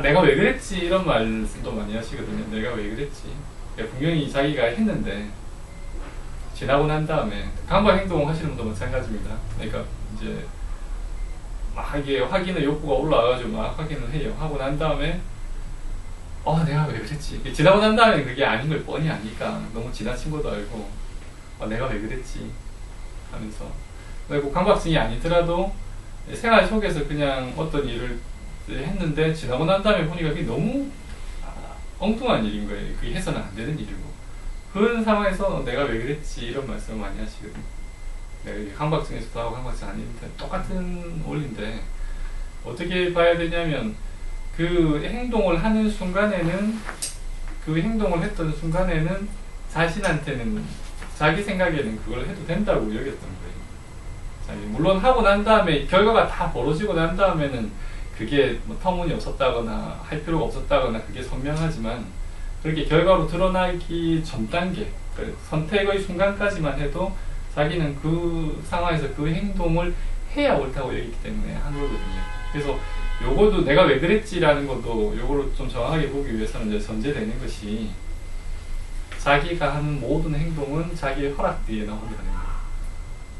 내가 왜 그랬지 이런 말씀도 많이 하시거든요. 내가 왜 그랬지. 그러니까 분명히 자기가 했는데 지나고 난 다음에 강박 행동 하시는 분도 마찬가지입니다. 그러니까 이제 막 이게 확인의 욕구가 올라와가지고 막 확인을 해요. 하고 난 다음에 내가 왜 그랬지. 지나고 난 다음에 그게 아닌 걸 뻔히 아니까 너무 지나친 것도 알고 내가 왜 그랬지 하면서 그리고 강박증이 아니더라도 생활 속에서 그냥 어떤 일을 했는데 지나고 난 다음에 보니까 그게 너무 엉뚱한 일인 거예요. 그게 해서는 안 되는 일이고 그런 상황에서 내가 왜 그랬지 이런 말씀을 많이 하시거든요. 내가 강박증에서도 하고 강박증 아닌데 똑같은 원리인데 어떻게 봐야 되냐면 그 행동을 하는 순간에는 그 행동을 했던 순간에는 자신한테는 자기 생각에는 그걸 해도 된다고 여겼던 거예요. 물론 하고 난 다음에 결과가 다 벌어지고 난 다음에는 그게 뭐 터무니없었다거나 할 필요가 없었다거나 그게 선명하지만 그렇게 결과로 드러나기 전 단계 선택의 순간까지만 해도 자기는 그 상황에서 그 행동을 해야 옳다고 여기기 때문에 한 거거든요. 그래서 요거도 내가 왜 그랬지라는 것도 요거를 좀 정확하게 보기 위해서는 이제 전제되는 것이 자기가 하는 모든 행동은 자기의 허락 뒤에 나온다는 거예요.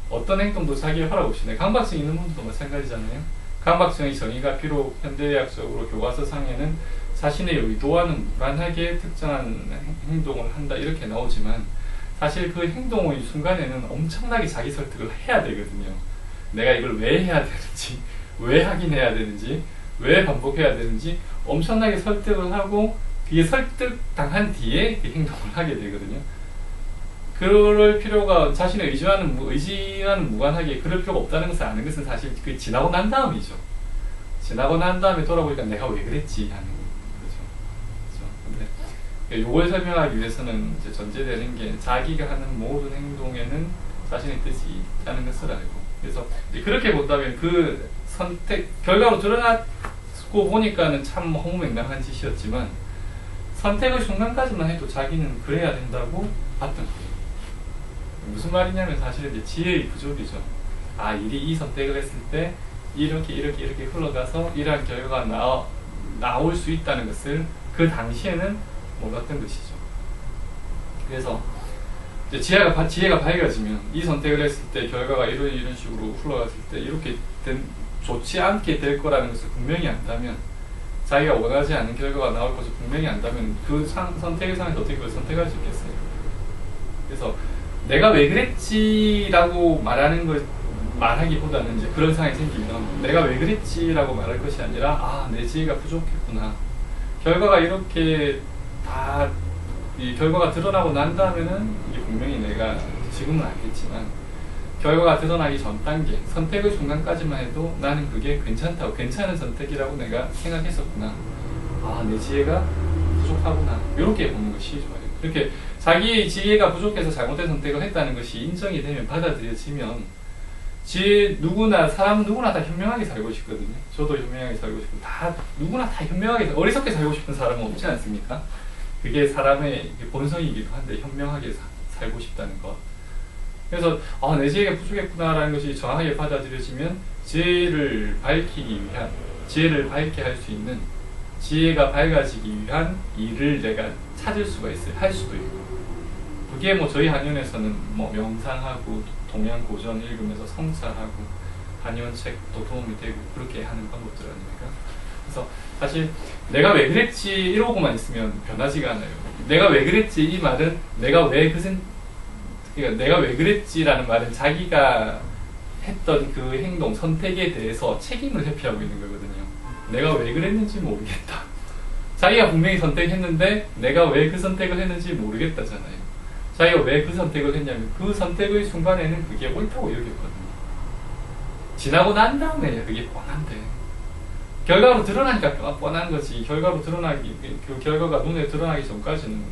어떤 행동도 자기의 허락 없이 강박증 있는 분들도 마찬가지잖아요. 강박증의 정의가 비록 현대의학적으로 교과서상에는 자신의 의도와는 무관하게 특정한 행동을 한다 이렇게 나오지만 사실 그 행동의 순간에는 엄청나게 자기 설득을 해야 되거든요. 내가 이걸 왜 해야 되는지, 왜 하긴 해야 되는지, 왜 반복해야 되는지 엄청나게 설득을 하고 그게 설득당한 뒤에 그 행동을 하게 되거든요. 그럴 필요가 자신의 의지와는 무관하게 그럴 필요가 없다는 것을 아는 것은 사실 그 지나고 난 다음이죠. 지나고 난 다음에 돌아보니까 내가 왜 그랬지 하는 거죠. 그렇죠? 근데 이걸 설명하기 위해서는 이제 전제되는 게 자기가 하는 모든 행동에는 자신의 뜻이 있다는 것을 알고 그래서 그렇게 본다면 그 선택 결과로 드러나고 보니까는 참 허무맹랑한 짓이었지만 선택의 순간까지만 해도 자기는 그래야 된다고 봤던 거예요. 무슨 말이냐면 사실은 이제 지혜의 부족이죠. 일이 이 선택을 했을 때 이렇게 흘러가서 이러한 결과가 나올 수 있다는 것을 그 당시에는 몰랐던 것이죠. 그래서 이제 지혜가 밝아지면 이 선택을 했을 때 결과가 이런 식으로 흘러갔을 때 이렇게 좋지 않게 될 거라는 것을 분명히 안다면 자기가 원하지 않는 결과가 나올 것을 분명히 안다면 그 선택의 상에서 어떻게 그걸 선택할 수 있겠어요? 그래서 내가 왜 그랬지라고 말하기보다는 이제 그런 상황이 생기면 내가 왜 그랬지라고 말할 것이 아니라 내 지혜가 부족했구나. 결과가 이렇게 다 이 결과가 드러나고 난 다음에는 이게 분명히 내가 지금은 알겠지만 결과가 드러나기 전 단계 선택의 순간까지만 해도 나는 그게 괜찮은 선택이라고 내가 생각했었구나. 내 지혜가 부족하구나. 이렇게 보는 것이 좋아요. 이렇게 자기의 지혜가 부족해서 잘못된 선택을 했다는 것이 인정이 되면 받아들여지면 사람 누구나 다 현명하게 살고 싶거든요. 저도 현명하게 살고 싶고 누구나 다 현명하게 어리석게 살고 싶은 사람은 없지 않습니까? 그게 사람의 본성이기도 한데 현명하게 살고 싶다는 것. 그래서 내 지혜가 부족했구나라는 것이 정확하게 받아들여지면 지혜를 밝게 할 수 있는 지혜가 밝아지기 위한 일을 내가 찾을 수가 있어요. 할 수도 있고 그게 저희 한의원에서는 명상하고 동양 고전 읽으면서 성찰하고 한의원 책도 도움이 되고 그렇게 하는 방법들 아닙니까? 그래서 사실 내가 왜 그랬지 이러고만 있으면 변하지가 않아요. 내가 왜 그랬지 이 말은 내가 왜 그랬지라는 말은 자기가 했던 그 행동 선택에 대해서 책임을 회피하고 있는 거거든요. 내가 왜 그랬는지 모르겠다. 자기가 분명히 선택했는데 내가 왜 그 선택을 했는지 모르겠다잖아요. 자기가 왜 그 선택을 했냐면 그 선택의 순간에는 그게 옳다고 여겼거든요. 지나고 난 다음에 그게 뻔한데 결과로 드러나니까 뻔한 거지 그 결과가 눈에 드러나기 전까지는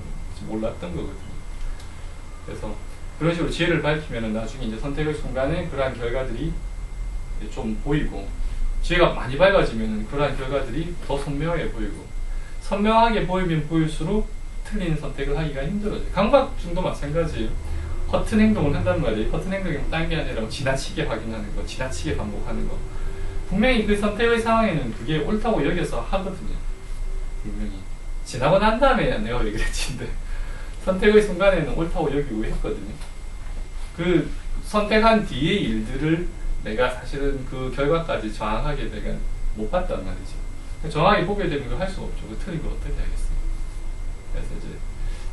몰랐던 거거든요. 그래서 그런 식으로 지혜를 밝히면 나중에 이제 선택의 순간에 그러한 결과들이 좀 보이고 지혜가 많이 밝아지면 그러한 결과들이 더 선명하게 보이고 선명하게 보이면 보일수록 틀린 선택을 하기가 힘들어져요. 강박증도 마찬가지예요. 허튼 행동을 한단 말이에요. 허튼 행동이 딴 게 아니라 지나치게 확인하는 거, 지나치게 반복하는 거. 분명히 그 선택의 상황에는 그게 옳다고 여겨서 하거든요. 분명히. 지나고 난 다음에 내가 왜 그랬지인데 선택의 순간에는 옳다고 여기고 했거든요. 그 선택한 뒤의 일들을 내가 사실은 그 결과까지 정확하게 내가 못 봤단 말이죠. 정확히 보게 되면 그걸 할 수가 없죠. 그 틀린 걸 어떻게 하겠어요. 그래서 이제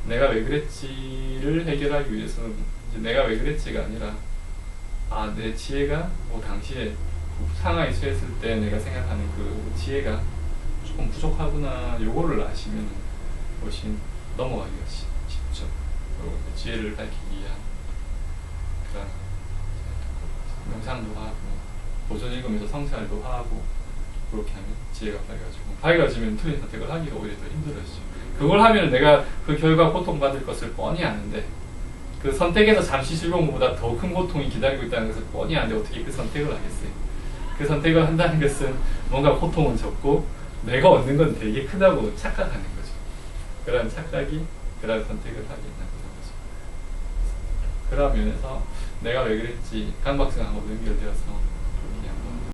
내가 왜 그랬지를 해결하기 위해서는 이제 내가 왜 그랬지가 아니라 아, 내 지혜가 뭐 당시에 상황에 처했을 때 내가 생각하는 그 지혜가 조금 부족하구나 요거를 아시면 훨씬 넘어가기가 쉽죠. 그리고 지혜를 밝히기 위한 그런 명상도 하고 도전 읽으면서 성찰도 하고 그렇게 하면 지혜가 밝아지면 틀린 선택을 하기가 오히려 더 힘들어지죠. 그걸 하면 내가 그 결과 고통받을 것을 뻔히 아는데 그 선택에서 잠시 즐거움보다 더 큰 고통이 기다리고 있다는 것을 뻔히 아는데 어떻게 그 선택을 하겠어요. 그 선택을 한다는 것은 뭔가 고통은 적고 내가 얻는 건 되게 크다고 착각하는 거죠. 그런 착각이 그런 선택을 하게 만드는 거죠. 그런 면에서 내가 왜 그랬지 강박증하고 연결되어서